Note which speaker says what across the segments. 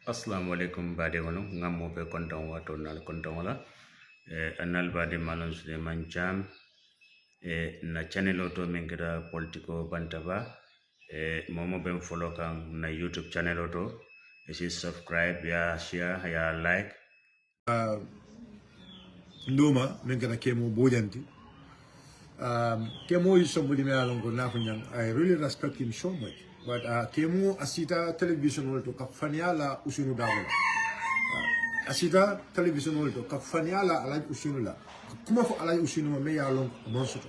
Speaker 1: Assalamu alaikum bade wono ngammo be konton wato nal konton wala anal bade manon Suleiman Jam na channel auto mengira Politiko Bantaba momo ben follow kan na YouTube channel auto isi subscribe ya share ya like
Speaker 2: Ndoma mengira Kemo Bojang. Kemo is somebody me along go I really respect him so much. But Kemo asita television to kafaniala usunu dawala. Asita television to kafaniala alai usunula. Kuma fo alai usunu me ya along monsoto.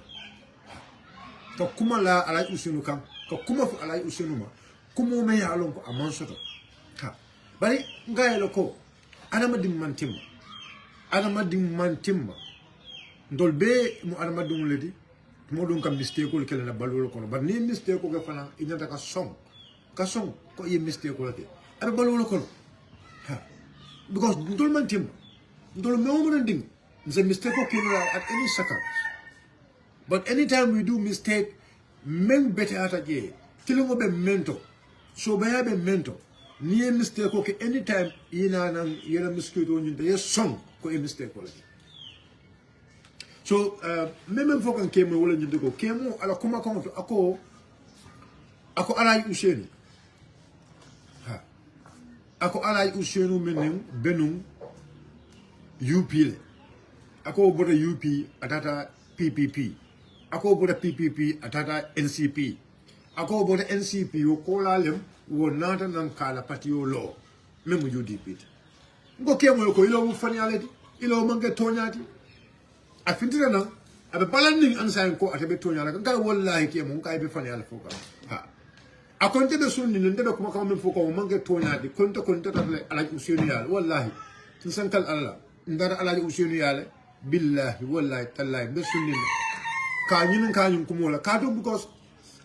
Speaker 2: Ka kuma la alai usunu kam. Ka kuma fo alai usunu ma. Kuma me ya along amonsoto. Ha. Bari ngaye loko. Anama dimmantim. Anama dimmantim. Ndolbe mu anama dumuledi. Modun kam mistake ko kele na balwol kono but ni mistake ko fana inyata ka song ko ye mistake ko lati ara balwol kono ha because ndol man tim ndol me mo nding the mistake ko kino at any second but anytime we do mistake men better ata je tilingo be mento so be be mento ni ye mistake ko ke anytime ina nan yela mistake do nyinde ye song ko ye mistake ko lati. So, même fois qu'on Kemo wala ñu dego Kemo ala kuma konto ako alay useni ha ako alay usenu menem benum UP le ako boda UP atata PPP ako boda PPP atata NCP ako boda NCP yo kola lem wo nata nan kala patio lo même UDP ngo Kemo ko ilo mu fani aleti ilo manke tonyati afintira na abe balanding ansayin ko atabe tonya la ga wallahi ke mun kai be fani ala foka ha akonte be sunni nde be kuma kam men foka mo manke tonya di konta table ala useni yalla wallahi tin sankal alla ndara ala useni yalla billahi wallahi tallahi be sunni ka nyun kuma la ka do because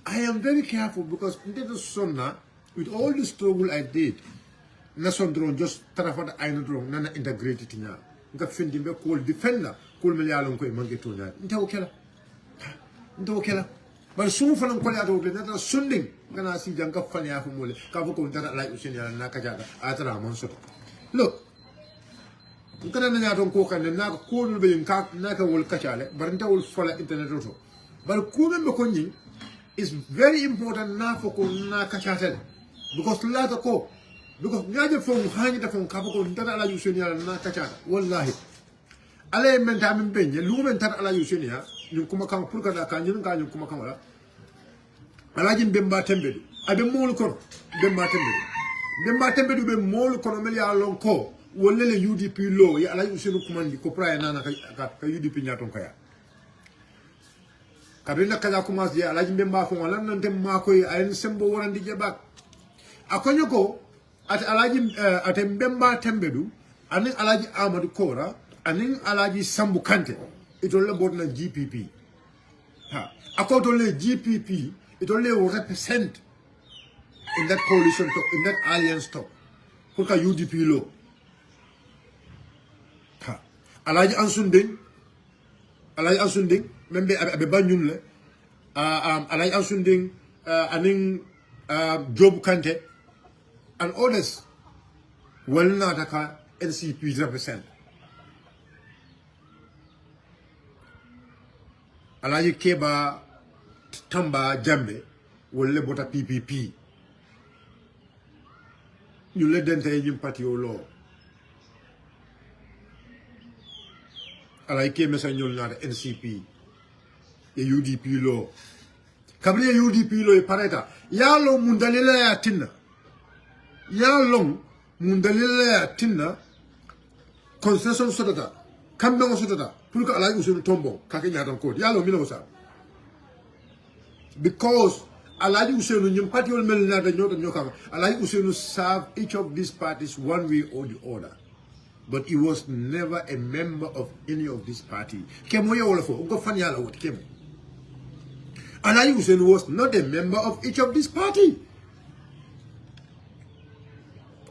Speaker 2: I am very careful because nde the sonna with all the struggle I did na son drone just tarafata ayno drone nana integrity tinya nga fendi be ko defender ko me yalon ko mangi to nyaa ndo kela bar sumu fanan ko ya do de na sunding kana si janga fanya fu mole ka ko dara la usen ya na ka jaga atara mon so look kana na nyaa ko kan na ko no be ka na ka wol kachale bar nta wol fola internet to bar ko be ko nyi is very important na fo ko na kachale because la ko because ngaje fo mu hanyi da fo ka ko dara la usen ya na kachale wallahi ale men ta min benje lu men tar ala yusunia ñu kuma kam pour ka da ka ñu ka ñu kuma kam ala ala jim bemba tembedu abe mol ko bemba tembedu be mol ko mel ya lon ko wolle le UDP lo ya ala yusunu kuma ndi ko praye nana ka UDP nyaton ka ya kabina kaza kuma ya ala jim bemba ko wala nan tem ma ko ay sembo worandi je bak akonyo ko at ala jim atem bemba tembedu anin alaji Amadou Kora anin alaji Sambu Kante itole bot na GPP ha akoto le GPP itole represent in that coalition talk, in that alliance talk pour ka UDP lo ha alaji Ansunding membe abe banyun le alaji Ansunding anin Job Kante and others well na taka NCP represent alaji Keba Tamba Jambe wolle bota PPP ñu le dente ñim parti o lo alaji Keba sa ñol na NCP e UDP lo kabri UDP lo e pareta ya lo mundalila ya tinna ya long mundalila ya tinna concession sotata kambe ngo sotata pour que alaji usunu tombo kake nyata ko ya lo mino sa because alaji usunu nyim party ol mel na da nyokam alaji usunu serve each of these parties one way or the other but he was never a member of any of this party Kemo ye wala fo ngo fan yala wot Kemo alaji usunu was not a member of each of this party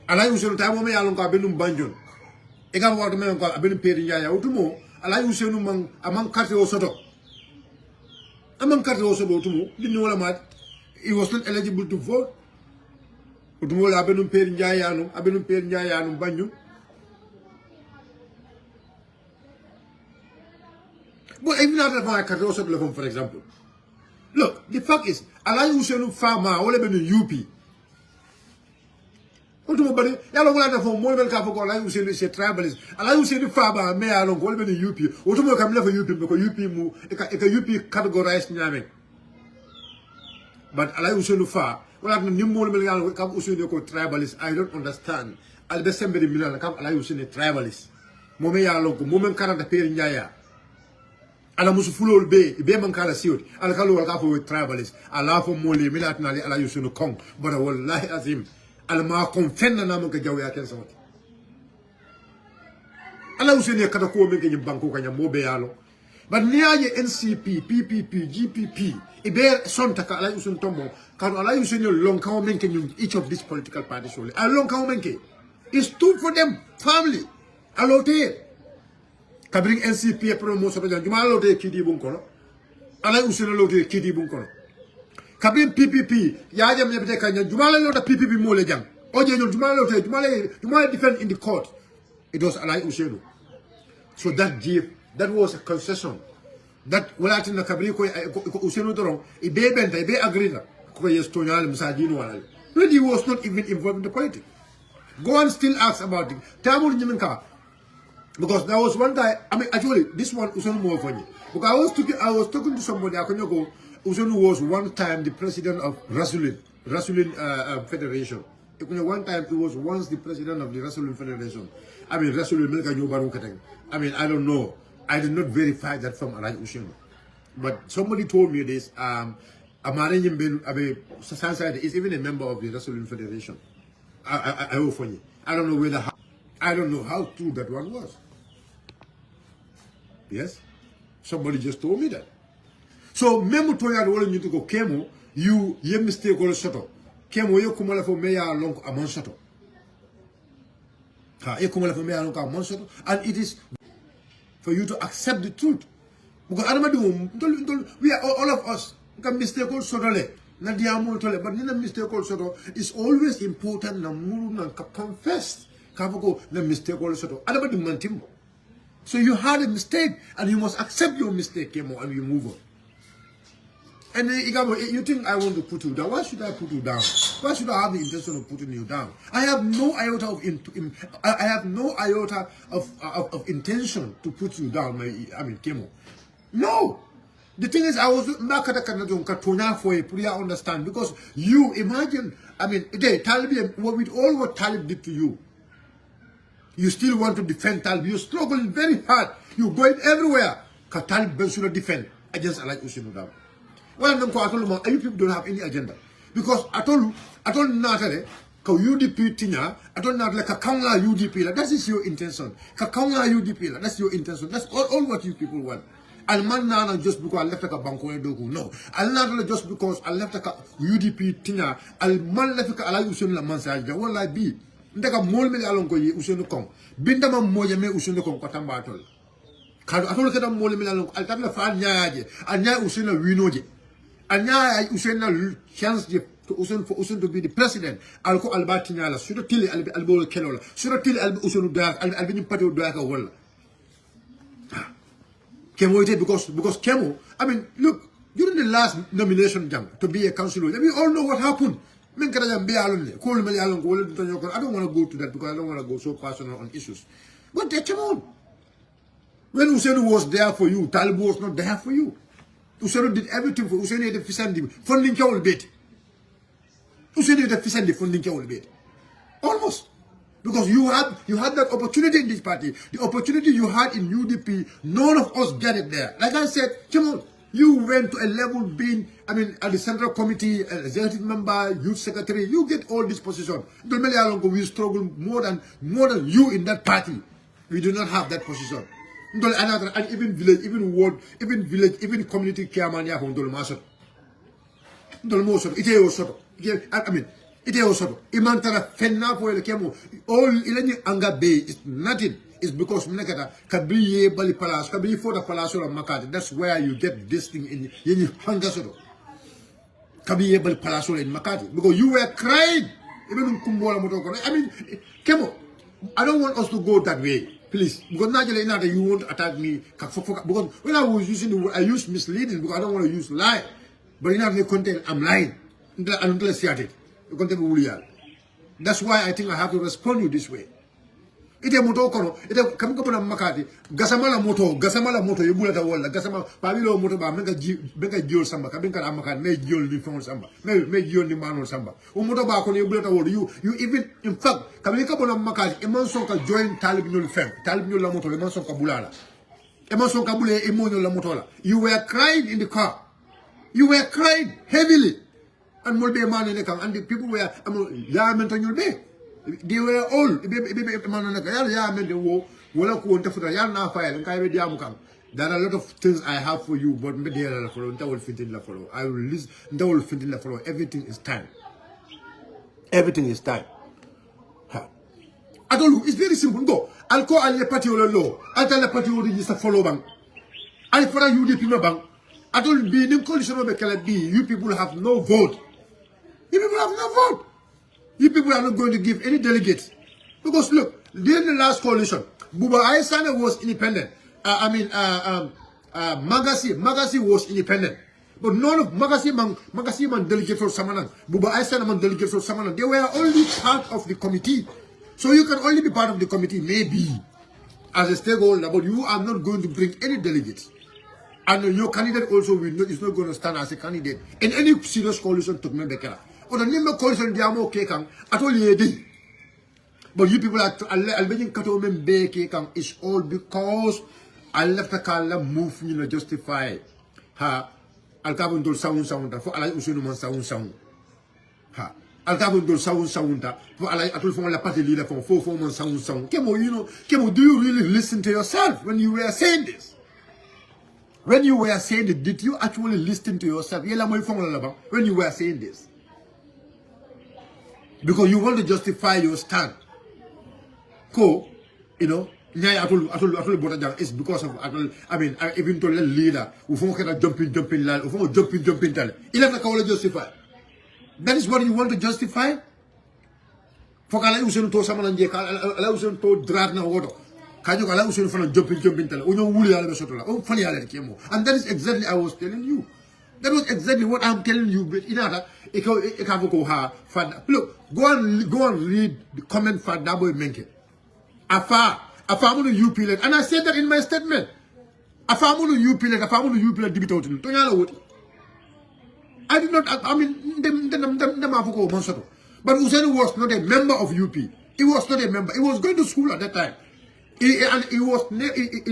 Speaker 2: alaji usunu tamo me yalon ko benum banjon e ga wato men ko benum peri nyaaya utumo alaji usunu man amang carte o soto amang carte o soto utumo dinni wala mat he was not eligible to vote utumola abenum per njayanu banyu. But even after I can also telephone, for example. Look, the fact is, allow you to farmer, all about the UP. Ultimately, yellow letter from more than Capo, allow you to say tribalist, allow you to say the farmer, may I don't go about the UP. Ultimately, come never UP because UP move, a UP categorized Nyame. But allow you to far. Well, I'm new more million come tribalist. I don't understand. I'll be somebody million come allow you to say tribalist. Momea local, moment can't appear in Yaya. Ala musu fulo be man kala siwot ala kalo wal ka fo tribalist ala fo mole milat na ala yusunu kong but wallahi azim ala ma kon fenna na mo ka jaw ya ken sawti ala usene kada ko men ke banko kanya mo be yalo but niaje NCP PPP GPP ibe sonta ka ala yusun tombo kan ala yusene long kaw men ke each of these political parties only ala long kaw men ke is two for them family alote kabring NCP promo so jang juma lote kidi bun kono ala usina lote kidi bun kono kabring PPP ya jam nyebe kanya juma lote PPP mo le jang oje non juma lote juma defend in the court it was ala usino so that was a concession that walati na kabring ko usino doron e be benta e be agree ko yes to nyal musajino wala when he was not even involved in the politics go and still ask about it tamur nyiminka. Because there was one guy, I mean, actually, this one was more funny. Because I was talking to somebody, Usonu was one time the president of Rasulin Federation. One time he was once the president of the Rasulin Federation. I mean, Rasulin Milka Nyobaru Kateng. I mean, I don't know. I did not verify that from Alai Usonu. But somebody told me this. Amare Nyimben Sansai is even a member of the Rasulin Federation. I don't know I don't know how true that one was. Yes? Somebody just told me that. So, memu toya do wala nyuto ko Kemo, you ye mistake ko soto. Kemo yo kumala fo meya long amon soto. Ye kumala fo meya long amon soto, and it is for you to accept the truth. Because we are all of us can mistake ko soto le. Na diamu tole, but nina mistake ko soto is always important na muru na confess. Kafoko na mistake ko soto. Adaba di mantimbo. So you had a mistake, and you must accept your mistake, Kemo, and you move on. And you think I want to put you down? Why should I put you down? Why should I have the intention of putting you down? I have no iota of intention to put you down. Kemo. No. The thing is, I was not for a prayer understand because you imagine. Talib, with all what Talib did to you. You still want to defend Talib. You're struggling very hard. You're going everywhere. Because Talib should defend against Alai Usinu. Well, you people don't have any agenda. Because I told Natale, UDP Tinya, I told Natale, Kakanga UDP, that is your intention. Kakanga UDP, that's your intention. That's all what you people want. And man nana just because I left like a banko dogu. No. I'll not just because I left like a UDP Tinya. I'll man left like a Alai Usinu la mansaja. What will I be? Ndaka mol me alon ko yi usenu kong binda ma moja me usenu kong ko tamba atol kado atol ke dam mol me alon al tan la fa nyaaje anya usenu winoje anya usenu chance je to usenu to be the president al ko albati nyala sudo tili albo kelola sudo tili albo usenu da albi ni pato do ka wala Kemo ite because Kemo look during the last nomination jam to be a councillor we all know what happened. I don't want to go to that because I don't want to go so personal on issues. But come on. When Usenu was there for you, Talib was not there for you. Usenu did everything for Usenu the Fisandi, funding Kawal bit. Usenu the Fisandi funding Kawal bit. Almost. Because you had that opportunity in this party. The opportunity you had in UDP, none of us get it there. Like I said, come on. You went to a level being, at the central committee, executive member, youth secretary, you get all this position. We struggle more than you in that party. We do not have that position. And even village, even ward, even village, even community chairman, it also imantara fenna for the Kemo. All ilani anga bay is nothing. It's because Minakata Kabri Bali Palace, Kabri for the Palace of Makati. That's where you get this thing in Hangasoro. Kabri Bali Palace in Makati. Because you were crying Even Kumbola Moto. I mean, Kemo, I don't want us to go that way. Please, because now you won't attack me. Because when I was using the word, I used misleading because I don't want to use lie. But in the content, I'm lying. Until I see it. The content will be. That's why I think I have to respond you this way. Ite moto kono, ite kamko na makati, gasamala moto, yubula ta wala, gasama pabilo moto ba menga jiol samba, kabinka na makati, me jiol ni fon samba, me jiol ni mano samba. Moto ba kono yubula ta wala, you even in fact, kabinka na makati, eman sonka join talib nyol fem, talib nyol la moto, eman sonka bulala. Eman sonka bule emo nyol la moto la. You were crying in the car. You were crying heavily. And mulbe man in the car, and the people were, ya mento nyol be. They were all there are a lot of things I have for you, but that will fit in the follow. I will listen, that will fit in the follow. Everything is time. Everything is time. I told you, it's very simple. Go. I'll call a party or law. I'll tell the party or register follow bank. I'll for you the bank. I told you, being in coalition of the you people have no vote. You people have no vote. You people are not going to give any delegates. Because look, during the last coalition, Buba Aysana was independent. Magasi was independent. But none of Magasi man delegate for Samanan. Buba Aysana man delegate for Samanan. They were only part of the committee. So you can only be part of the committee, maybe, as a stakeholder, but you are not going to bring any delegates. And your candidate also is not going to stand as a candidate in any serious coalition to Bekera. Or the name of coalition, they are more kekang at all ye day. But you people are Albanian Katomen Bay kekang is all because I left the Kala move, justify ha Alcabon do sound for Alai Usunuman sound. Ha Alcabon do sound for Alai Atul from la party leader from 4 months sound. Kemo, do you really listen to yourself when you were saying this? When you were saying it, did you actually listen to yourself? When you were saying this? Because you want to justify your stand. It's because of even to the leader who jumping line, who jumping tell. He left the justify. That is what you want to justify? For kala usen to sama nanje kala usen to drag na water. Kajo kala usen for jumping tell. Unyo wuli ala besotola. Oh funny ala kemo. And that is exactly I was telling you. That was exactly what I'm telling you. But in other, look, go and read the comment for Dabo Menke. Afa munu UP let, and I said that in my statement. Afa munu UP let debate out. I did not. I mean, them. But Usain was not a member of UP. He was not a member. He was going to school at that time. He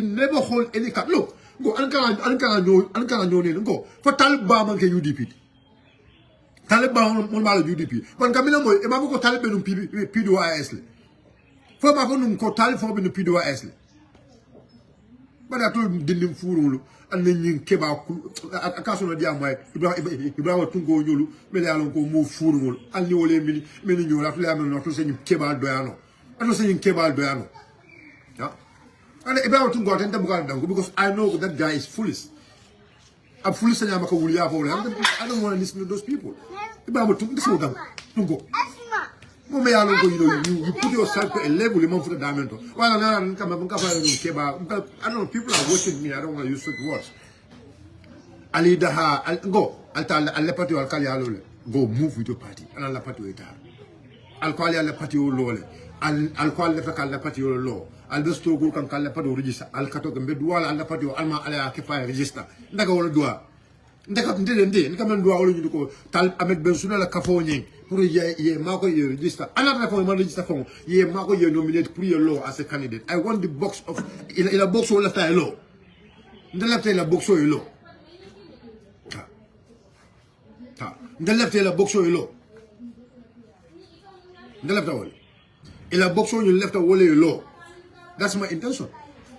Speaker 2: never hold any card. Look. Go, go. For Taliban man ke UDP. Taliban mon mal UDP. Ban kamina mo e maboko Taliban no PDOIS le. For ma ko num ko Taliban no PDOIS le. Ba da to dindim furulu an nyin keba akaso no dia moy Ibrahim tungo nyolu mele alon ko mo furulu an ni wole mini nyola to le am no to se nyin keba doyano. An se nyin keba doyano. And because I know that guy is foolish. I'm foolish and I don't want to listen to those people. You put yourself to a level for the diamond. Well, I don't know, people are watching me. I don't want to use such words. Go. Go move with your party. And I'll party with her. I'll call you a party or I'll call the party or law. I'll just go and call the party register. I'll cut off and be dual and the party or Alma Alaki register. Naga will do. Ndeka come and do all you go. Tal Ahmed Bensuna Cafoni, put ye Marco ye register. Another for my register form. Ye Marco ye nominate pre law as a candidate. I want the box of in a box or left a law. The left in a box or law. The left in a box or law. The left away. In a box on you left away law. That's my intention.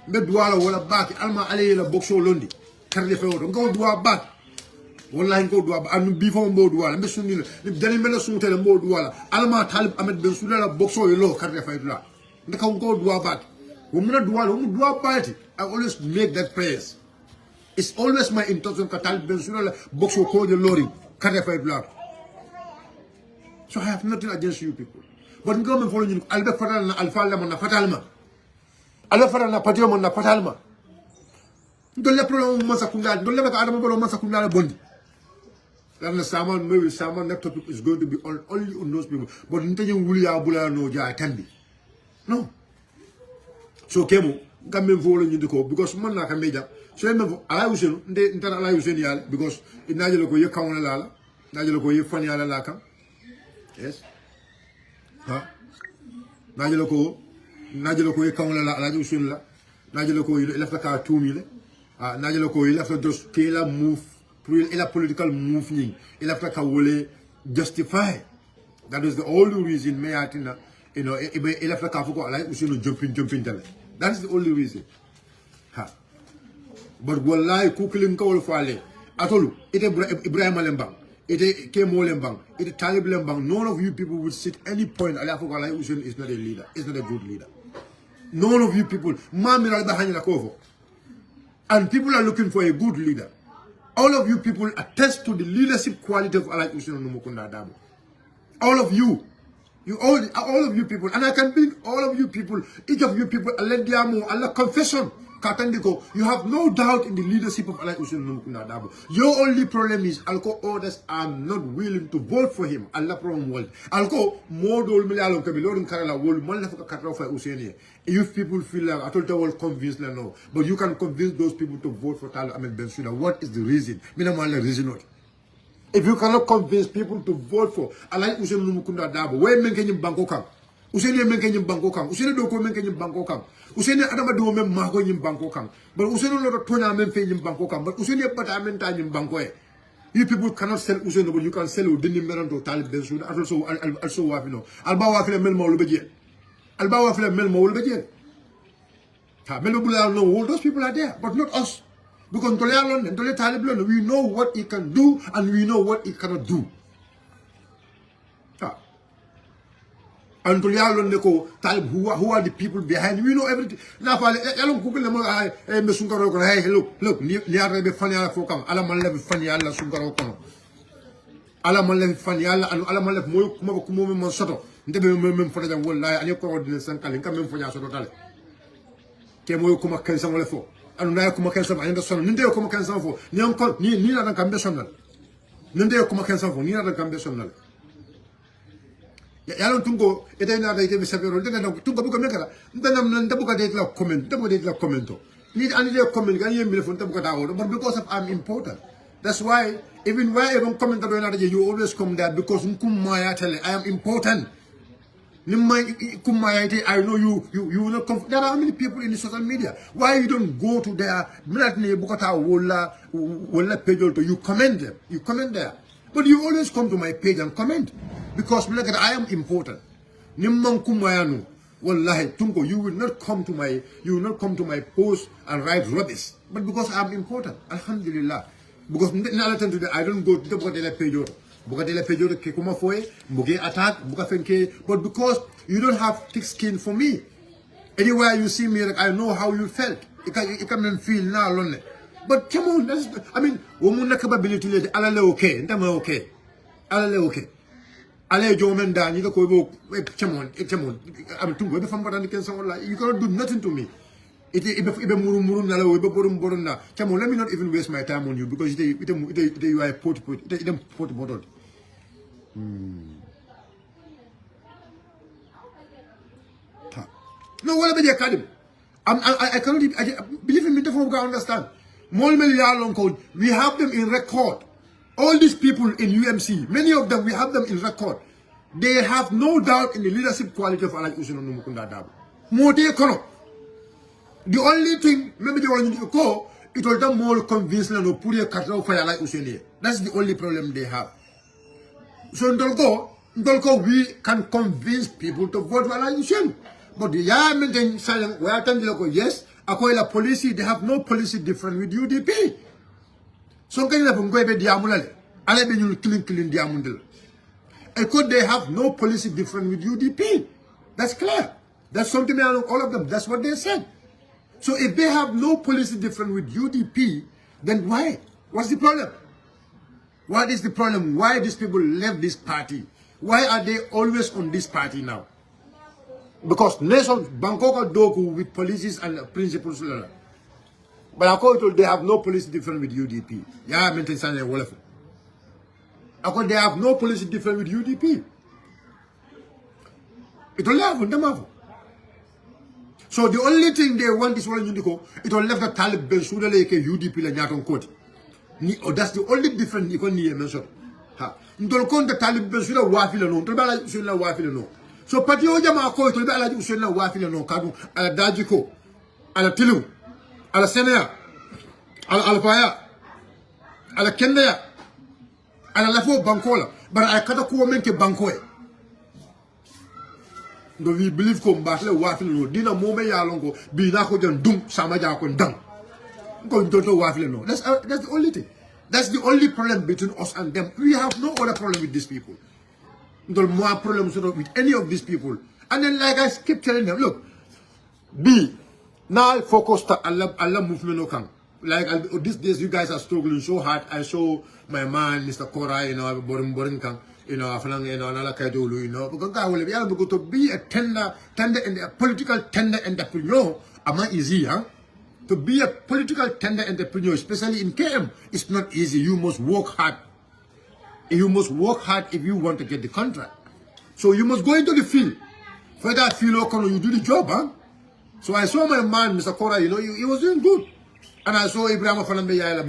Speaker 2: Be duala wala back. Alma ale la box or londi. Carry the field. Go do a back. One line go do a and before more duala. Be soon. If Danny Miller soon tell more duala. Alma Talib Ahmed Bensula box or law. Carry the field. They can go do a back. Woman do a party. I always make that prayers. It's always my intention. Talib Bensula box or call the lorry. Carry the field. So I have nothing against you people. But government follow you. Albe fatal na alfa lemon na fatalma. Albe fatal na patio mon na fatalma. Don't let problem masakunda. Don't let Adam bolo masakunda bondi. Then the salmon, maybe salmon that topic is going to be only on those people. But intention will ya bula no ja can be. No. So Kemo, Gambian following you to go because man like a major. So remember, I was in the internal yal because in Najalo you count la, Najalo you funny alaka. Yes. Huh? Najalo you count la, Najusun la, Najalo you left the car 2 million. Najalo you left the just killer move. Il a political movement. Il a fait justify. That is the only reason. Me atina, you know, il a fait qu'afuko like we should jumping tell. That is the only reason. Ha. But wallahi kukilim kawal fale. Atolu. Ite Ibrahim Lembang. Ite Kemo Lembang. Ite Talib Lembang. None of you people would sit any point. Alafuko like Usain is not a leader. Is not a good leader. None of you people. Mami ralda hanya kovo. And people are looking for a good leader. All of you people attest to the leadership quality of Alai Usino Numukunda Dabo. All of you. All of you people. And I can bring all of you people, each of you people, Allah confession. Katandiko, you have no doubt in the leadership of Alai Usino Numukunda Dabo. Your only problem is Alko orders are not willing to vote for him. Allah problem world. Alko modol milalon kabilon karala wol malafaka katrofa Useni. If people feel like I told the world convinced no, but you can convince those people to vote for Talo Ahmed Bensouda. What is the reason? Minamala reason not. If you cannot convince people to vote for Alai Useni Numukunda Dabo, where men can you Bangkokam? Useni men can you Bangkokam? Useni doko men can you Bangkokam? Useni Adama do men mago in Bangkokam. But Useni not a tournament pay in Bangkokam. But Useni apartment time in Bangkok. You people cannot sell Useni, but you can sell Udini Meranto Talib Bensouda. Also, you know, Alba Wafil Melmo Lubeje. Alba Wafil Melmo Lubeje. All those people are there, but not us. Because we know what he can do and we know what he cannot do. And who are the people behind? We know everything. Now, look, Kemo kuma kensa wala fo anu na kuma kensa ba enda son ninde kuma kensa fo ni on ni na Gambia sonal ninde kuma kensa fo ni na Gambia sonal ya lon tungo ede na da ite bisabero de na tungo buka mekala ndanam nan dabuka de la comment dabuka de la commento ni ani de comment ga yembe fo dabuka da wodo but because of I'm important. That's why even why even comment do na you always come there because nkumma ya tell I am important. I know you will not come. There are how many people in the social media? Why you don't go to their page? You comment them. You comment there. But you always come to my page and comment. Because I am important. Wallahi, Tungo, you will not come to my post and write rubbish. But because I am important. Alhamdulillah. Because I don't go to the page. But because you don't have thick skin for me, anywhere you see me, like, I know how you felt. You can feel now lonely. But come on, I mean, woman capability, Allah okay, okay, Allah okay. Allah Joman Dan, you go, come on, I'm too good from what I can say. You cannot do nothing to me. Come on, let me not even waste my time on you because you are a pot. No, what about the academy? I cannot believe in me. I understand. We have them in record. All these people in UMC, many of them, we have them in record. They have no doubt in the leadership quality of Alai Usino Numukunda Dabo. The only thing, maybe they want to go, it will them more convinced to put a cut off for Alai Usino. That's the only problem they have. So we can convince people to vote for Alai Usino. But the maintain silent, we are telling you, yes, Akoila policy, they have no policy different with UDP. So can you have go be diamulale? Ale be you killing diamundel. And could they have no policy different with UDP? That's clear. That's something all of them. That's what they said. So if they have no policy different with UDP, then why? What's the problem? What is the problem? Why these people left this party? Why are they always on this party now? Because nations, Bangkok Doku with policies and principles. But I call it, they have no policy different with UDP. Yeah, I maintain Sunday Wolf. They have no policy different with UDP. It will have them. So the only thing they want is one Unico, it will left the Talib Ben Suda like UDP and Yaton Court. That's the only difference you can mention. Don't count the Talib Ben Suda Wafil no, Tribala Usula Wafil no. So Patio Jama Ko to Bala Usula Wafil no Kadu, Ala Dajiko, Ala Tilu, Ala Senea, Ala Alpaya, Ala Kenya, Ala Lafo Bankola, but I can't make a Bankoe. Do we believe ko mbasle wafile no dina mome ya longo bi na ko jon dum sama ja ko ndang ko ndoto wafile no. That's the only thing. That's the only problem between us and them. We have no other problem with these people. No more problems with any of these people. And then like I keep telling them, look, B now focus to Allah movement no come. Like these days you guys are struggling so hard. I saw my man Mr. Kora, boring come. Aflang, another Kadulu, because I will be able to be a tender and a political tender entrepreneur. I'm not easy, huh? To be a political tender entrepreneur, especially in KM, it's not easy. You must work hard. You must work hard if you want to get the contract. So you must go into the field. For that field, you do the job, huh? So I saw my man, Mr. Kora, he was doing good. And I saw Ibrahim Falambeya,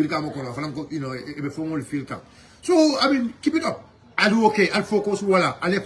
Speaker 2: a formal field camp. So, I mean, keep it up. I'll do okay, I'll focus, voila, I'll